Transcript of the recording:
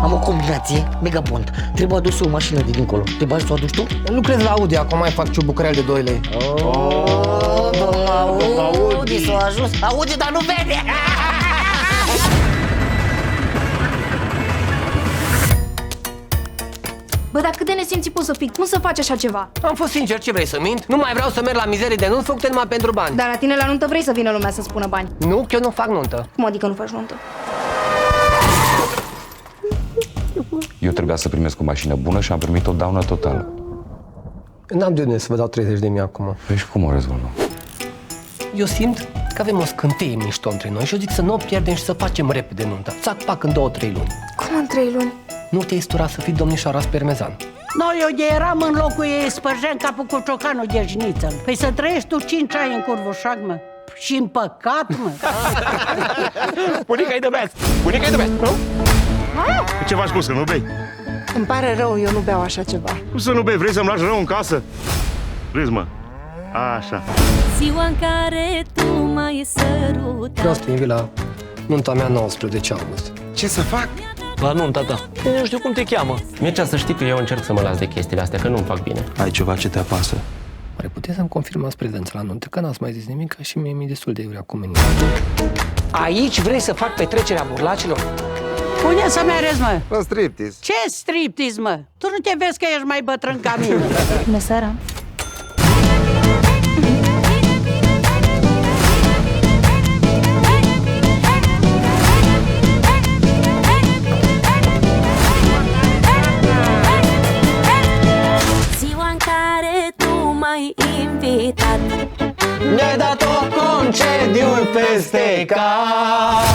Am o combinație mega bond. Trebuie adusă o mașină de dincolo. Te bagi să o aduci tu? Lucrez la Audi, acum mai fac ciubucărel de 2 lei. Domnul Audi s-a ajuns. Audi, dar nu vede! Bă, dar cât de nesimțit poți să fii? Cum să faci așa ceva? Am fost sincer, ce vrei să mint? Nu mai vreau să merg la mizerii de nunți făcute numai pentru bani. Dar la tine la nuntă vrei să vină lumea să spună bani. Nu, că eu nu fac nuntă. Cum adică nu faci nuntă? Eu trebuia să primesc o mașină bună și am primit o daună totală. N-am de unde să vă dau 30.000 acum. Păi și cum o rezolvăm? Eu simt că avem o scânteie mișto între noi și eu zic să nu o pierdem și să facem repede nunta. Țac, pac, în 2-3 luni. Cum în 3 luni? Nu te-ai sturat să fii domnișoara Spermezan. Noi, eu de eram în locul ei, spărgeam capul cu ciocanul de jniță. Păi să trăiești tu 5 ani în Curvușac, mă. Și în păcat, mă. Bunica-i de best! Bunica-i de best, nu? Ce v-am spus, că nu bei? Îmi pare rău, eu nu beau așa ceva. Cum să nu bei? Vrei să-mi lași rău în casă? Râzi, mă. Așa. Ziua în care tu m-ai sărutat. Vreau să te invit la nunta mea 19 august. Ce să fac? La nunta ta. Eu nu știu cum te cheamă. Mircea, să știi că eu încerc să mă las de chestiile astea, că nu-mi fac bine. Ai ceva ce te apasă? Oare puteți să-mi confirmați prezența la nuntă? Că n-ați mai zis nimic și mie mi-e destul de iurea cu mine. Aici vrei să fac petrecerea burlacilor? Unde să mergi, mă? La striptease. Ce striptease, mă? Tu nu te vezi că ești mai bătrân ca mine? Bună seara! Ziua în care tu m-ai invitat. Mi-ai dat-o concediu peste cap.